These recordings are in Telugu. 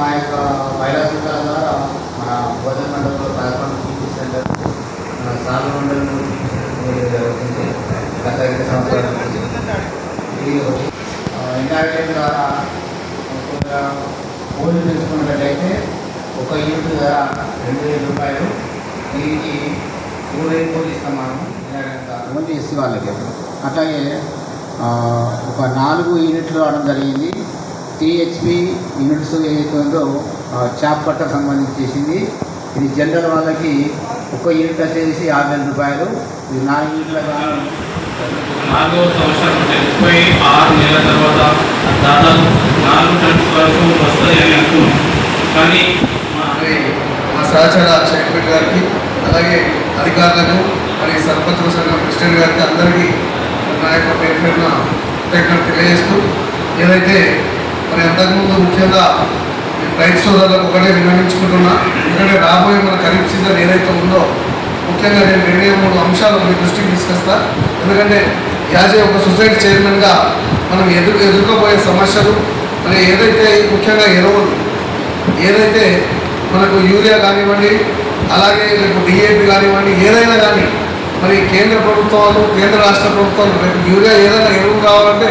మా యొక్క మహిళా సంఘాల ద్వారా మన భోజన మండలంలో 11 టీచీ సెంటర్ మన సాగు మండలం జరుగుతుంది గత 2 సంవత్సరాల నుంచి. ఇది ఇండైరెక్ట్ ద్వారా కోళ్ళు పెంచుకున్నట్లయితే ఒక యూనిట్ ధర 2,000 రూపాయలు. దీనికి 3 కోళ్ళు ఇస్తాం మనం ఓన్లీ ఎస్సీ వాళ్ళకి. అట్లాగే ఒక 4 యూనిట్లు రావడం జరిగింది. 3 HP యూనిట్స్ ఏదైతే ఉందో చాప్ కట్ట సంబంధించేసింది. ఇది జనరల్ వాళ్ళకి ఒక యూనిట్ వచ్చేసి 6,000 రూపాయలు. ఇది 4 యూనిట్ల కానీ 4వ సంవత్సరం 36 నెలల తర్వాత దాదాపు 4 టన్స్ వరకు వస్తాయని అనుకున్నాం. కానీ మా సహచర చైర్మన్ గారికి, అలాగే అధికారులకు, మరి సర్పంచుల సంఘం ప్రెసిడెంట్ గారికి అందరికీ నా యొక్క పేరు పేరున కృతజ్ఞతలు తెలియజేస్తూ, ఏదైతే మరి అంతకుముందు ముఖ్యంగా రైతు సోదరులకు ఒకటే విన్నవించుకుంటున్నా. ఎందుకంటే రాబోయే మన ఖరీఫ్ సీజన్ ఏదైతే ఉందో ముఖ్యంగా నేను 23 అంశాలు మీ దృష్టికి తీసుకొస్తా. ఎందుకంటే యాజ్ ఒక సొసైటీ చైర్మన్గా మనం ఎదుర్కోబోయే సమస్యలు, మరి ఏదైతే ముఖ్యంగా ఎరువులు, ఏదైతే మనకు యూరియా కానివ్వండి, అలాగే రేపు DAP కానివ్వండి, ఏదైనా కానీ మరి కేంద్ర ప్రభుత్వాలు, కేంద్ర రాష్ట్ర ప్రభుత్వాలు రేపు యూరియా ఏదైనా ఎరువు కావాలంటే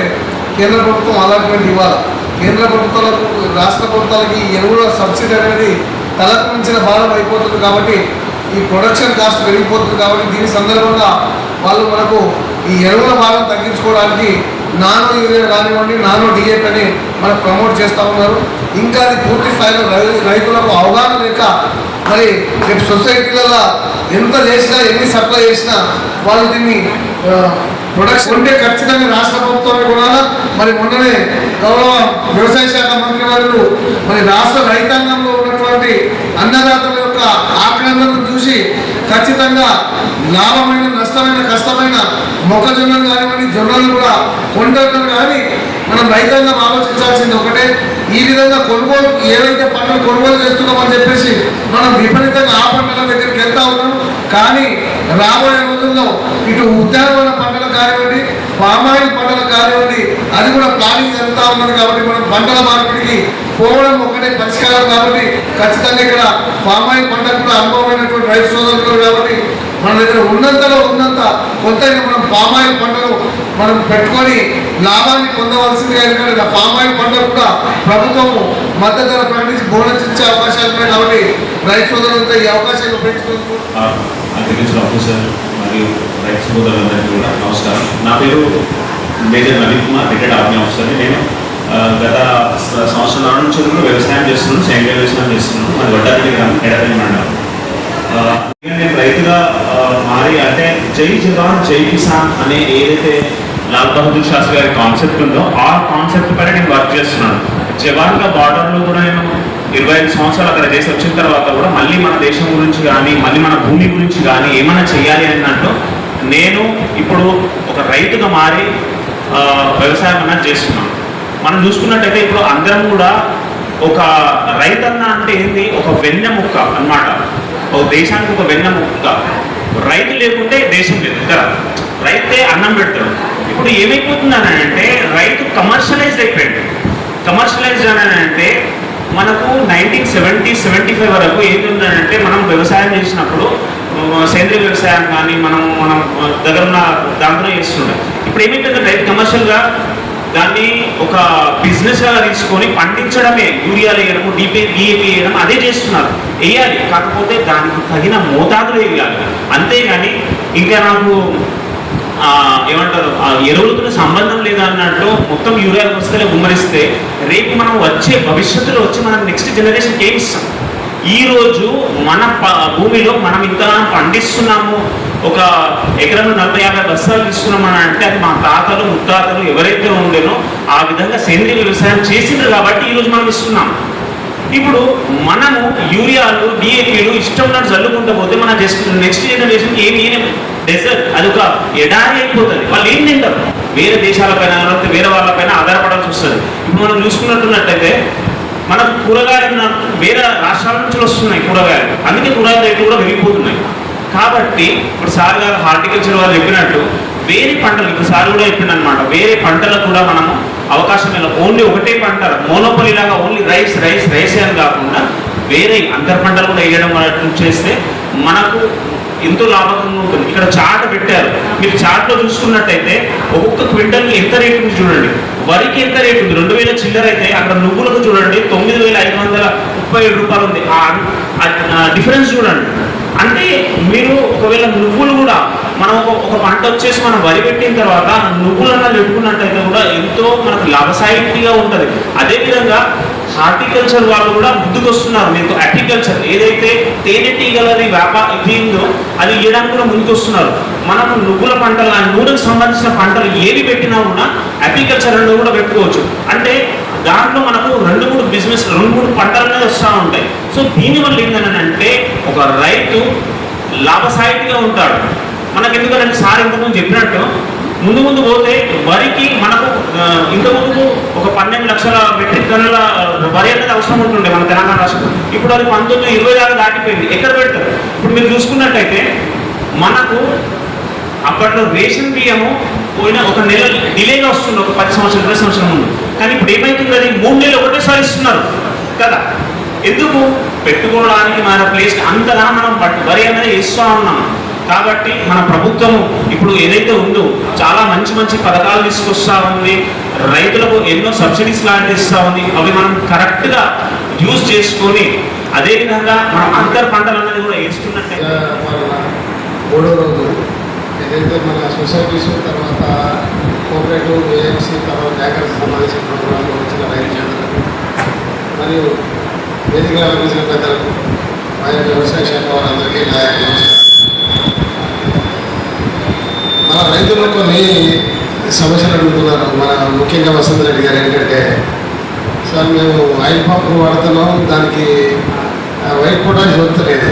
కేంద్ర ప్రభుత్వం అలాట్మెంట్ ఇవ్వాలి. కేంద్ర ప్రభుత్వాలకు, రాష్ట్ర ప్రభుత్వాలకి ఎరువుల సబ్సిడీ అనేది తలకు మించిన భారం అయిపోతుంది. కాబట్టి ఈ ప్రొడక్షన్ కాస్ట్ పెరిగిపోతుంది. కాబట్టి దీని సందర్భంగా వాళ్ళు మనకు ఈ ఎరువుల భారం తగ్గించుకోవడానికి నానో యూరియా కానివ్వండి, నానో DAP అని మనకు ప్రమోట్ చేస్తూ ఉన్నారు. ఇంకా అది పూర్తి స్థాయిలో రైతులకు అవగాహన లేక మరి రేపు సొసైటీలలో ఎంత చేసినా, ఎన్ని సప్లై చేసినా వాళ్ళు దీన్ని ప్రొడక్షన్ ఉంటే ఖచ్చితంగా రాష్ట్ర ప్రభుత్వమే కొనాలా. మరి మొన్ననే గౌరవ వ్యవసాయ శాఖ మంత్రి వారు మరి రాష్ట్ర రైతాంగంలో ఉన్నటువంటి అన్నదాతల యొక్క ఆక్రందనను చూసి ఖచ్చితంగా లాభమైన, నష్టమైన, కష్టమైన మొక్కజొన్నలు కానివ్వండి, జొన్నలు కూడా కొంటారు. కానీ మనం రైతాంగం ఆలోచించాల్సింది ఒకటే, ఈ విధంగా కొనుగోలు ఏవైతే పంటలు కొనుగోలు చేస్తున్నామని చెప్పేసి మనం విపరీతంగా ఆ పంటల దగ్గరికి వెళ్తా ఉన్నాం. కానీ రాబోయే రోజుల్లో ఇటు ఉద్యానవన పంటలు కానివ్వండి, పామాయిల్ పంటలు కానివ్వండి, అది కూడా ప్లానింగ్ జరుగుతూ ఉన్నది. కాబట్టి మనం పంటల మార్పిడికి పోవడం ఒకటే పరిష్కారం. కాబట్టి ఖచ్చితంగా ఇక్కడ పామాయిల్ పంటకు కూడా అనుభవమైనటువంటి రైతు సోదరులు కాబట్టి మన దగ్గర ఉన్నంతలో ఉన్నంత కొంతైనా మనం పామాయిల్ పంటలు మనం పెట్టుకొని లాభాన్ని పొందవలసిందిగా. ఎందుకంటే పామాయిల్ పంటలు కూడా ప్రభుత్వం మద్దతు ధర ప్రకటించి బోనస్ ఇచ్చే అవకాశాలు ఉన్నాయి. కాబట్టి రైతు సోదరులతో ఈ అవకాశాలు పెంచుకుంటూ అగ్రికల్చర్ ఆఫీసర్ మరియు రైతు సోదరులందరికీ కూడా నమస్కారం. నా పేరు major Naveen Kumar, retired army ఆఫీసర్ని. నేను గత సంవత్సరాల నుంచి వ్యవసాయం చేస్తున్నాను, సేంద్రీయ వ్యవసాయం చేస్తున్నాను. అది వడ్డారెడ్డి గ్రామం, ఎడపల్లి మండలం. నేను రైతుగా మారి అంటే జై జవాన్ జై కిసాన్ అనే ఏదైతే లాల్ బహదూర్ శాస్త్రి గారి కాన్సెప్ట్ ఉందో ఆ కాన్సెప్ట్ పైన నేను వర్క్ చేస్తున్నాను. జవాన్గా బార్డర్లో కూడా నేను 25 సంవత్సరాలు అక్కడ చేసి వచ్చిన తర్వాత కూడా మళ్ళీ మన దేశం గురించి కానీ, మళ్ళీ మన భూమి గురించి కానీ ఏమైనా చేయాలి అన్నట్టు నేను ఇప్పుడు ఒక రైతుగా మారి వ్యవసాయం అన్నది చేస్తున్నాను. మనం చూసుకున్నట్టయితే ఇప్పుడు అందరం కూడా ఒక రైతన్న అంటే ఏంది, ఒక వెన్నెముక్క అన్నమాట. ఒక దేశానికి ఒక వెన్నెముక్క. రైతు లేకుంటే దేశం లేదు కదా. రైతే అన్నం పెడతాడు. ఇప్పుడు ఏమైపోతుందని అంటే రైతు కమర్షియలైజ్డ్ అయిపోయాడు. కమర్షియలైజ్డ్ అని అంటే మనకు 1970-75 వరకు ఏంటంటే మనం వ్యవసాయం చేసినప్పుడు సేంద్రీయ వ్యవసాయం కానీ మనం దగ్గర ఉన్న దాంట్లో చేస్తుండే. ఇప్పుడు ఏమైపోతుంది, రైతు కమర్షియల్గా దాన్ని ఒక బిజినెస్గా తీసుకొని పండించడమే, యూరియాలు వేయడము, DAP వేయడం అదే చేస్తున్నారు. వేయాలి, కాకపోతే దానికి తగిన మోతాదులు వేయాలి. అంతేగాని ఇంకా నాకు ఏమంటారు ఎరువులతో సంబంధం లేదన్నట్లు మొత్తం యూరియాలకు వస్తే గుమ్మరిస్తే రేపు మనం వచ్చే భవిష్యత్తులో వచ్చి మనం నెక్స్ట్ జనరేషన్కి ఏమి ఇస్తాం? ఈరోజు మన భూమిలో మనం ఇంత పండిస్తున్నాము, ఒక ఎకరంలో 40-50 బస్తాలు ఇస్తున్నామని అంటే అది మా తాతలు ముత్తాతలు ఎవరైతే ఉండేనో ఆ విధంగా సేంద్రీయ వ్యవసాయం చేసిండ్రు కాబట్టి ఈరోజు మనం ఇస్తున్నాం. ఇప్పుడు మనము యూరియాలు, DAPలు ఇష్టం ఉన్నట్టు చల్లుకుంటూ పోతే మన నెక్స్ట్ జనరేషన్కి ఏమి డెజర్ట్, అది ఒక ఎడారి అయిపోతుంది. వాళ్ళు ఏం తింటారు? వేరే దేశాలపైన, వేరే వాళ్ళపైన ఆధారపడాల్సి వస్తుంది. ఇప్పుడు మనం చూసుకున్నట్టున్నట్టయితే మనకు కూరగాయలు వేరే రాష్ట్రాల నుంచి వస్తున్నాయి కూరగాయలు, అందుకే కూరగాయల రేట్లు కూడా పెరిగిపోతున్నాయి. కాబట్టి ఇప్పుడు సార్ గారు హార్టికల్చర్ వాళ్ళు చెప్పినట్టు వేరే పంటలు ఇప్పుడు సార్ కూడా చెప్పింది అనమాట, వేరే పంటలకు కూడా మనము అవకాశం ಇಲ್ಲ. ఓన్లీ ఒకటే పంట మోనోపలి లాగా ఓన్లీ రైస్ రైస్ రైస్ అని కాకుండా వేరే అంతర్ పంటలు కూడా వేయడం చేస్తే మనకు ఎంతో లాభకరంగా ఉంటుంది. ఇక్కడ చార్ట్ పెట్టారు, మీరు చార్ట్లో చూసుకున్నట్టయితే ఒక్కొక్క క్వింటల్కి ఎంత రేటు ఉంది చూడండి. వరికి ఎంత రేటు ఉంది 2000 చిల్లర అయితే అక్కడ నువ్వులకు చూడండి 9537 రూపాయలు ఉంది. ఆ డిఫరెన్స్ చూడండి. అంటే మీరు ఒకవేళ నువ్వులు కూడా మనం ఒక పంట వచ్చేసి మనం వరి పెట్టిన తర్వాత నువ్వులన్నా పెట్టుకున్నట్టయితే కూడా ఎంతో మనకు లాభసాయిగా ఉంటుంది. అదేవిధంగా హార్టికల్చర్ వాళ్ళు కూడా ముందుకు వస్తున్నారు. మీకు అగ్రికల్చర్ ఏదైతే తేనెటీగలది ఇది ఉందో అది ఇవ్వడానికి కూడా ముందుకు వస్తున్నారు. మనము నువ్వుల పంటలు నూనెకు సంబంధించిన పంటలు ఏవి పెట్టినా కూడా అగ్రికల్చర్లో కూడా పెట్టుకోవచ్చు. అంటే దాంట్లో మనకు 2-3 బిజినెస్ 2-3 పంటలు అనేది వస్తూ ఉంటాయి. సో దీనివల్ల ఏంటంటే ఒక రైతు లాభసాయిగా ఉంటాడు. మనకు ఎందుకంటే సార్ ఇంతకుముందు చెప్పినట్టు ముందు పోతే వరికి మనకు ఇంతకుముందు ఒక 12 లక్షల మెట్రిక్ టన్నుల వరి అనేది అవసరం ఉంటుండే మన తెలంగాణ రాష్ట్రం. ఇప్పుడు అది 19-20 దాటిపోయింది. ఎక్కడ పెడతారు? ఇప్పుడు మీరు చూసుకున్నట్టయితే మనకు అప్పట్లో రేషన్ బియ్యము పోయిన ఒక నెల డిలేగా వస్తుంది, ఒక 10 సంవత్సరాలు 20 సంవత్సరం ముందు. కానీ ఇప్పుడు ఏమైతుంది, అది 3 నెలలు ఒకటేసారి ఇస్తున్నారు కదా. ఎందుకు? పెట్టుకోవడానికి మన ప్లేస్ అంతగా మనం వరి అనేది ఇస్తూ ఉన్నాం. కాబట్టి మన ప్రభుత్వము ఇప్పుడు ఏదైతే ఉందో చాలా మంచి మంచి పథకాలు తీసుకొస్తా ఉంది, రైతులకు ఎన్నో సబ్సిడీస్ లాంటివి ఇస్తూ ఉంది. అవి మనం కరెక్ట్గా యూజ్ చేసుకొని అదేవిధంగా మనం అంతర్ పంటలు అనేది కూడా వేసుకున్నట్టే. 3వ రోజు ఏదైతే మన సొసైటీస్ తర్వాత కోఆపరేటివ్ ఏఎంసీ తర్వాత బ్యాంకర్స్ సంబంధించిన ప్రోగ్రాంలో వచ్చిన రైతు జనులకు మరియు వేదిక ఆలోచించిన పెద్దలకు మా యొక్క వ్యవసాయ శాఖ వారందరికీ మన రైతులు కొన్ని సమస్యలు అడుగుతున్నారు. మన ముఖ్యంగా వసంత్ రెడ్డి గారు ఏంటంటే, సార్ మేము ఆయిల్ పంప్ వాడుతున్నాం, దానికి వైట్ పొటాష్ దొరుకుతలేదు.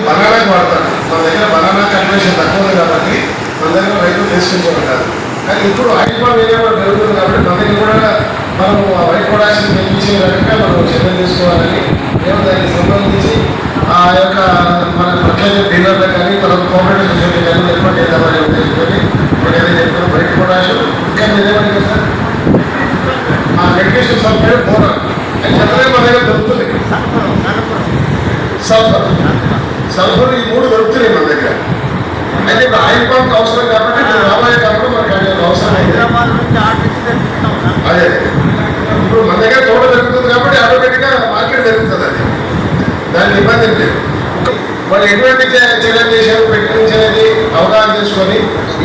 బనానాకి వాడతాను, మన దగ్గర బనానా కన్వర్షన్ తక్కువ ఉంది కాబట్టి మన దగ్గర రైతులు తీసుకుంటారు. కానీ ఇప్పుడు ఆయిల్ పంప్ ఏరియా కూడా జరుగుతుంది కాబట్టి మన దగ్గర కూడా మనం వైట్ పొటాష్ పెంచే రకంగా మనం చర్యలు తీసుకోవాలని మేము దానికి సంబంధించి ఆ యొక్క మన ప్రత్యేక డీలర్లకు కానీ తర్వాత కోఆపరేటివ్ సొసైటీ కానీ ఏర్పాటు చేద్దామని ఉద్దేశించుకొని ఇప్పుడు ఏదైతే చెప్తారో వైట్ పొటాష్ ఇంకా మీరేమని కదా సార్ ఆ మెడికేషన్ సల్ఫేట్ బోరాన్ అని చెప్పలే మన దగ్గర దొరుకుతుంది. సల్ఫర్ ఈ 3 దొరుకుతున్నాయి మన దగ్గర. అయితే ఇప్పుడు ఆయిల్ పంప్ అవసరం కాబట్టి రాబోయే కాలంలో మనకి అది అవసరం అయింది. అదే ఇప్పుడు మన దగ్గర తోట దొరుకుతుంది కాబట్టి ఆటోమేటిక్గా మార్కెట్ దొరుకుతుంది. అది దానికి ఇబ్బంది లేదు. వాళ్ళు ఎటువంటి చర్యలు చేశారు పెట్టించేది అవగాహన చేసుకొని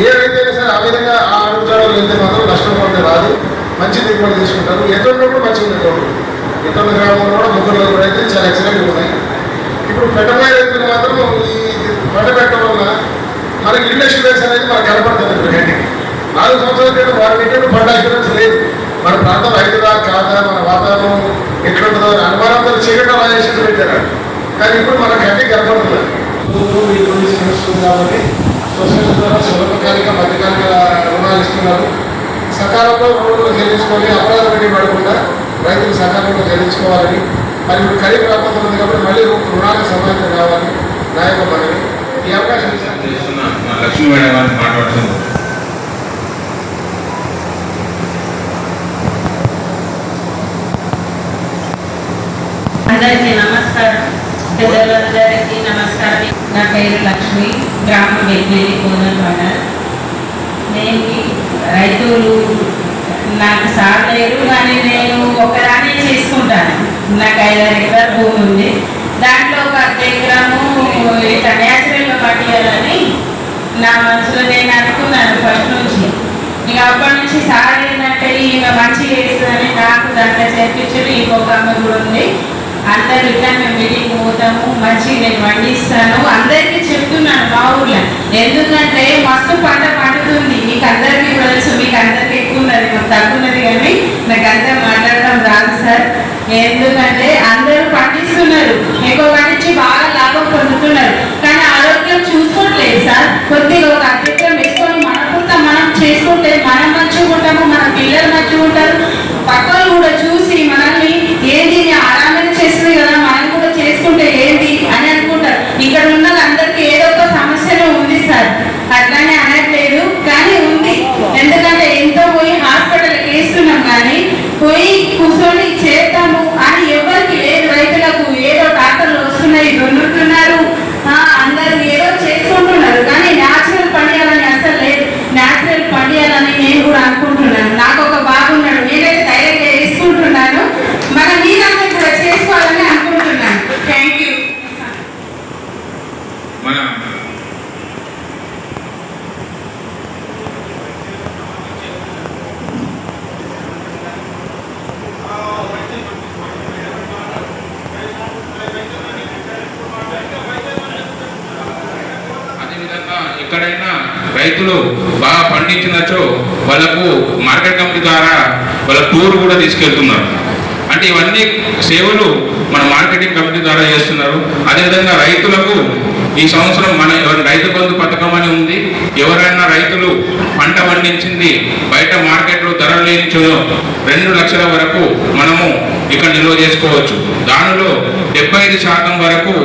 ఏ రైతైనా సరే ఆ విధంగా ఆ అడుగుతాడో వెళ్తే మాత్రం నష్టం పొందే రాదు, మంచి దిగుబడి తీసుకుంటారు. ఎటువంటి కూడా మంచిగా ఉండేటోళ్ళు ఎటువంటి గ్రామంలో కూడా 3 రైతులు చాలా ఎక్సలెంట్గా ఉన్నాయి. ఇప్పుడు పెట్టబోయే రైతులు మాత్రం ఈ పంట పెట్టడం వల్ల మనకి ఇల్లు ఇన్సూరెన్స్ అనేది మనకు కనపడుతుంది. ఇప్పుడు హెడ్డింగ్ 4 సంవత్సరాల క్రితం వారికి పంట ఇన్సూరెన్స్ లేదు. మన ప్రాంతం రైతులా కాదా, మన వాతావరణం ఎట్లుంటుందో అనుమానంతో చీకటి రాజేసి పెట్టారు. కానీ ఇప్పుడు మనకు హెడ్డింగ్ కనపడుతుంది కాబట్టి సొసైటీ ద్వారా స్వల్పకాలిక మధ్యకాలిక రుణాలు ఇస్తున్నారు. సకాలంలో రుణాలు చెల్లించుకొని అపరాధ వడ్డీ పడకుండా రైతులు సకాలంలో చెల్లించుకోవాలని, మరి ఇప్పుడు ఖరీఫ్ రాకపోతుంది ఉంది కాబట్టి మళ్ళీ రుణాలకు సంబంధించి కావాలని నా యొక్క మనవి. ఈ అవకాశం లక్ష్మీ మేడం గారిని మాట్లాడుతుంది. అందరికీ నమస్కారం, పెద్దలందరికీ నమస్కారం. నా పేరు లక్ష్మి, గ్రామం వెల్మేలి కోనల్వాడ. నేను రైతులు నాకు సార్ లేరు, కానీ నేను ఒకదాన్ని చేసుకుంటాను. నాకు 5 ఎకరాల భూమి ఉంది. దాంట్లో ఒక 1 ఎకరము ఇట్లా న్యాచురల్గా పట్టియాలని నా మనసులో నేను అనుకున్నాను ఫస్ట్ నుంచి. ఇక అప్పటి నుంచి సార్ ఏంటంటే ఈమె మంచిగా వేస్తుందని నాకు దాంట్లో చేర్పించారు. ఇంకొక అమ్మ కూడా ఉంది. అందరు ఇట్లా మేము మీటింగ్ పోతాము, మంచిగా నేను వండిస్తాను అందరికీ చెప్తున్నాను మా ఊర్లో. ఎందుకంటే మస్తు పంట పండుతుంది, మీకు అందరికీ తెలుసు, మీకు అందరికీ ఎక్కువ ఉన్నది, మాకు తక్కువ ఉన్నది, కానీ నాకు అంతా మాట్లాడడం రాదు సార్. ఎందుకంటే అందరూ పండిస్తున్నారు, ఎక్కువ పండించి బాగా లాభం పొందుతున్నారు, కానీ ఆరోగ్యం చూసుకోవట్లేదు సార్. కొద్దిగా ఒక అధ్యక్షం వేసుకొని మనకుంటా మనం చేసుకుంటే మనం మంచిగా ఉంటాము, మన పిల్లలు మంచిగా ఉంటారు. పక్కలు కూడా చూసి మనల్ని ఏంటి ఆరామని చేస్తుంది కదా, మనం కూడా చేసుకుంటే ఏంటి అని అనుకుంటారు. ఇక్కడ ఉన్న అందరికీ ఏదో ఒక సమస్యలో ఉంది సార్. పండించినచో వాళ్ళకు మార్కెట్ కమిటీ ద్వారా వాళ్ళ టూర్ కూడా తీసుకెళ్తున్నారు. అంటే ఇవన్నీ సేవలు మన మార్కెటింగ్ కమిటీ ద్వారా చేస్తున్నారు. అదేవిధంగా రైతులకు ఈ సంవత్సరం మన రైతు బంధు పథకం అని ఉంది. ఎవరైనా రైతులు పంట పండించింది బయట మార్కెట్లో ధరలు లేనిచో 2 లక్షల వరకు మనము ఇక్కడ నిల్వ చేసుకోవచ్చు. దానిలో 75% వరకు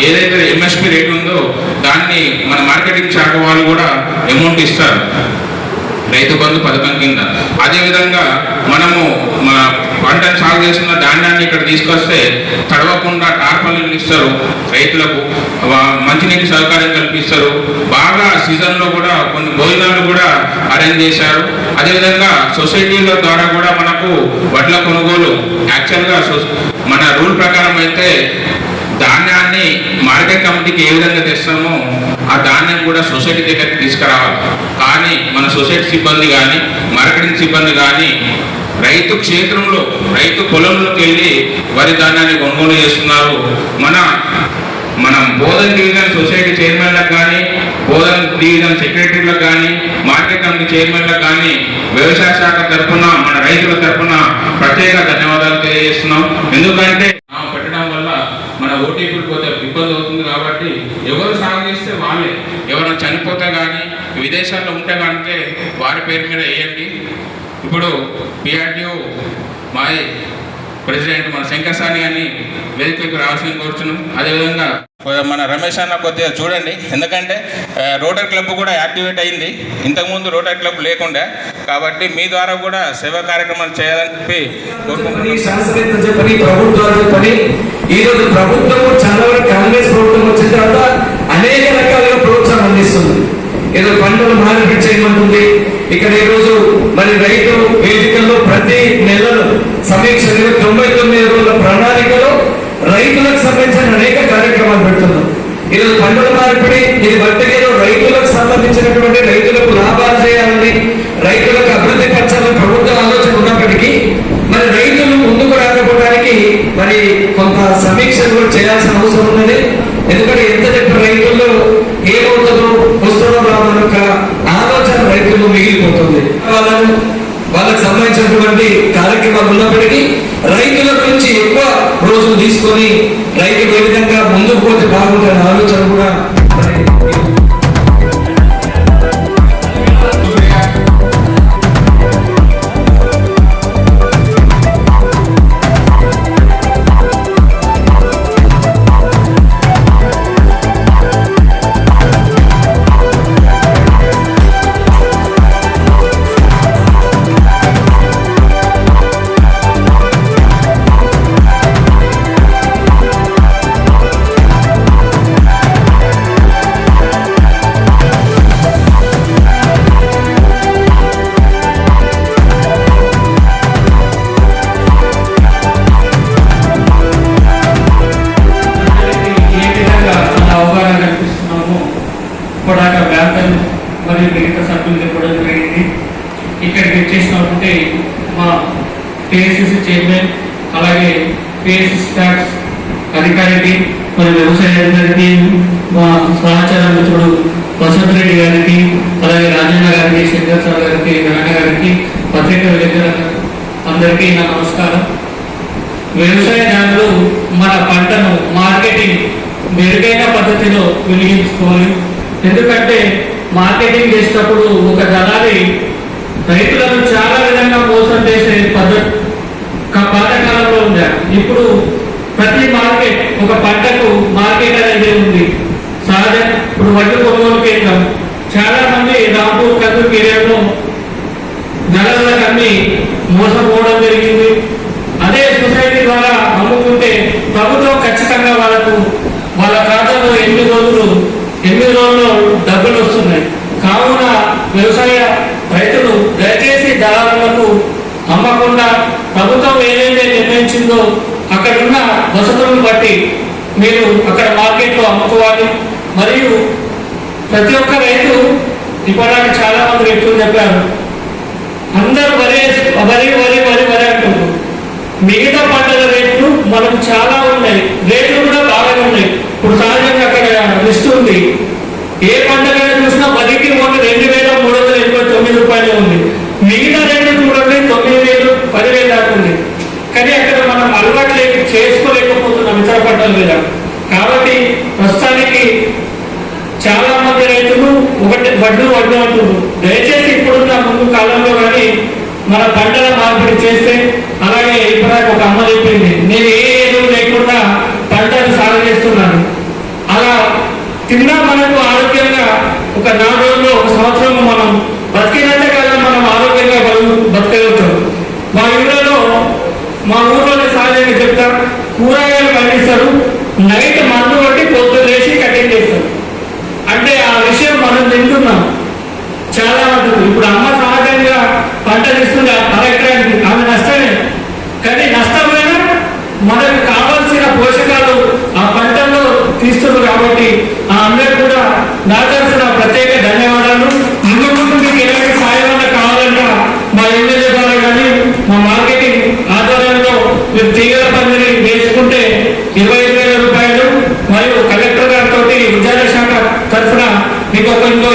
ఏదైతే ఎంఎస్పి రేట్ ఉందో దాన్ని మన మార్కెటింగ్ శాఖ వాళ్ళు కూడా అమౌంట్ ఇస్తారు రైతు బంధు పథకం కింద. అదేవిధంగా మనము మన పంటను సాగు చేస్తున్న ధాన్యాన్ని ఇక్కడ తీసుకొస్తే తడవకుండా టార్పాలిన్లు ఇస్తారు రైతులకు, మంచినీటి సౌకర్యం కల్పిస్తారు. బాగా సీజన్లో కూడా కొన్ని భోజనాలు కూడా అరేంజ్ చేశారు. అదేవిధంగా సొసైటీల ద్వారా కూడా మనకు వడ్ల కొనుగోలు యాక్చువల్గా మన రూల్ ప్రకారం అయితే ధాన్యాన్ని మార్కెట్ కమిటీకి ఏ విధంగా తెస్తామో ఆ ధాన్యం కూడా సొసైటీ దగ్గరికి తీసుకురావాలి. కానీ మన సొసైటీ సిబ్బంది కానీ మార్కెటింగ్ సిబ్బంది కానీ రైతు క్షేత్రంలో రైతు పొలంలోకి వెళ్ళి వరి ధాన్యాన్ని కొనుగోలు చేస్తున్నారు. మనం బోధన్ డివిజన్ సొసైటీ చైర్మన్లకు కానీ బోధన్ డివిజన్ సెక్రటరీలకు కానీ మార్కెట్ కమిటీ చైర్మన్లకు కానీ వ్యవసాయ శాఖ తరఫున మన రైతుల తరఫున ప్రత్యేక ధన్యవాదాలు తెలియజేస్తున్నాం. ఎందుకంటే పెట్టడం వల్ల మన ఓటీపీలు పోతే ఇబ్బంది అవుతుంది. కాబట్టి ఎవరు సాగు చేస్తే వాళ్ళే, ఎవరైనా చనిపోతే కానీ విదేశాల్లో ఉంటే కనుక వారి పేరు మీద వేయండి. ఇప్పుడు పిఆర్టీఓ మాది ప్రెసిడెంట్ మన శంకర్ సాని అని వేదికకు రావాల్సింది కోరుతున్నాం. అదేవిధంగా మన రమేష్ అన్న కొద్దిగా చూడండి, ఎందుకంటే రోటరీ క్లబ్ కూడా యాక్టివేట్ అయింది. ఇంతకుముందు రోటరీ క్లబ్ లేకుండా, కాబట్టి మీ ద్వారా కూడా సేవా కార్యక్రమాలు చేయాలని చెప్పి కోరుకుంటున్నాం. శాస్త్రవేత్తలు చెప్పని ప్రభుత్వాలు చెప్పని ఈరోజు ప్రభుత్వము చాలా వరకు కాంగ్రెస్ ప్రభుత్వం వచ్చిన తర్వాత అనేక రకాలుగా ప్రోత్సాహం అందిస్తుంది. ఏదో పంటలు మార్కెట్ చేయమంటుంది. ఇక్కడ ఈరోజు మరి రైతు వేదికల్లో ప్రతి నెలలో సమీక్ష 99 రోజుల ప్రణాళికలో రైతులకు సంబంధించిన అనేక కార్యక్రమాలు పెడుతున్నాం. ఈరోజు పంటల మార్పిడి ఇది బట్టగిలో రైతులకు సంబంధించినటువంటి రైతులకు లాభాలు చేయాలని రైతులకు అభివృద్ధి పరచాలని ప్రభుత్వ ఆలోచన ఉన్నప్పటికీ మరి రైతులు ముందుకు రాకపోవడానికి మరి కొంత సమీక్షలు కూడా చేయాల్సిన అవసరం ఉన్నది. ఎందుకంటే ఎంత చెప్పిన రైతుల్లో ఏమవుతుందో వస్తుందో రామని ఒక ఆలోచన రైతుల్లో మిగిలిపోతుంది. వాళ్ళకు సంబంధించినటువంటి కార్యక్రమాలు ఉన్నప్పటికీ రైతుల నుంచి ఎక్కువ రోజులు తీసుకొని రైతులు ఏ విధంగా ముందుకు పోతే బాగుంటుందనే ఆలోచన కూడా మరియు మిగతా సభ్యులు చెప్పడం జరిగింది. ఇక్కడికి వచ్చేసినటువంటి మా పిఎస్సిసి చైర్మన్, అలాగే పిఎస్సిసి స్టాఫ్ అధికారికి, మరి వ్యవసాయ అధికారికి, మా సమాచార మిత్రుడు వసంత్ రెడ్డి గారికి, అలాగే రాజన్న గారికి, శంకర్ సార్ గారికి, నాన్న గారికి, పత్రికా విలేకరులకు అందరికీ నా నమస్కారం. వ్యవసాయదారులు మన పంటను మార్కెటింగ్ మెరుగైన పద్ధతిలో వినియోగించుకోవాలి. ఎందుకంటే మార్కెటింగ్ చేసేటప్పుడు ఒక దళారి రైతులను చాలా విధంగా మోసం చేసే పద్ధతి పాతకాలంలో ఉంది. ఇప్పుడు ప్రతి మార్కెట్ ఒక పంటకు మార్కెట్ అనేది ఉంది. సహజంగా ఇప్పుడు వడ్లు కొనుగోలు కేంద్రం చాలా మంది రాంపూర్ కర్నూలు ఏరియాలో దళారులకు అన్ని మోసపోవడం జరిగింది. అదే సొసైటీ ద్వారా అమ్ముకుంటే ప్రభుత్వం ఖచ్చితంగా వాళ్ళ ఖాతాలో 8 రోజుల్లో డబ్బులు వస్తున్నాయి. కావున వ్యవసాయ రైతులు దయచేసి దళారులకు అమ్మకుండా ప్రభుత్వం ఏదైతే నిర్ణయించిందో అక్కడున్న వసతులను బట్టి మీరు అక్కడ మార్కెట్లో అమ్ముకోవాలి. మరియు ప్రతి ఒక్క రైతు ఇప్పటికి చాలా మంది రైతులు చెప్పారు, అందరూ వరి అంటున్నారు. మిగతా పంటల రేట్లు మనకు చాలా ఉన్నాయి, రేట్లు కూడా బాగానే ఉన్నాయి. ఇప్పుడు సహజంగా అక్కడ లిస్ట్ ఉంది. ఏ పంటకైనా చూసినా 10కి 2,389 రూపాయలు ఉంది. మిగతా రెండు చూడండి 9,000, 10,000 దాకా ఉంది. కానీ అక్కడ మనం అలవాటు చేసుకోలేకపోతున్నాం ఇతర పంటల మీద. కాబట్టి ప్రస్తుతానికి చాలా మంది రైతులు వడ్లు అంటున్నారు. దయచేసి ఇప్పుడున్న ముందు కాలంలో కానీ మన పంటల మార్పిడి చేస్తే, అలాగే ఇప్పుడు ఒక అమ్మ చెప్పింది, నేను ఏ ఎరువు లేకుండా పంటను సాగు చేస్తున్నాను. అలా తిన్నా మనకు ఆరోగ్యంగా ఒక 4 రోజులు, 1 సంవత్సరం మనం బతికినంత కాలం మనం ఆరోగ్యంగా బతకగలుగుతాం. మా ఊళ్ళో సహజంగా చెప్తారు, కూరగాయలు పండిస్తారు, నైట్ మందు కొట్టి పొద్దు లేచి కటింగ్ చేస్తారు. అంటే ఆ విషయం మనం తింటున్నాం చాలా మంది. ఇప్పుడు అమ్మ సహజంగా పంట తీస్తుంది 1/2 ఎకరానికి, ఆమె నష్టమే. కానీ నష్టమైన మనకు కావాల్సిన పోషకాలు ఆ పంటల్లో తీస్తున్నారు. కాబట్టి ఆ అమ్మకు కూడా నా తరఫున ప్రత్యేక ధన్యవాదాలు. ముందు మీకు ఎలాంటి సాయం కావాలంటే మా ఎమ్మెల్యే ద్వారా కానీ మా మార్కెటింగ్ ఆధ్వర్యంలో మీరు తీగల పందిరి వేసుకుంటే 25,000 రూపాయలు, మరియు కలెక్టర్ గారితో విద్యాశాఖ తరఫున మీకు ఇంకో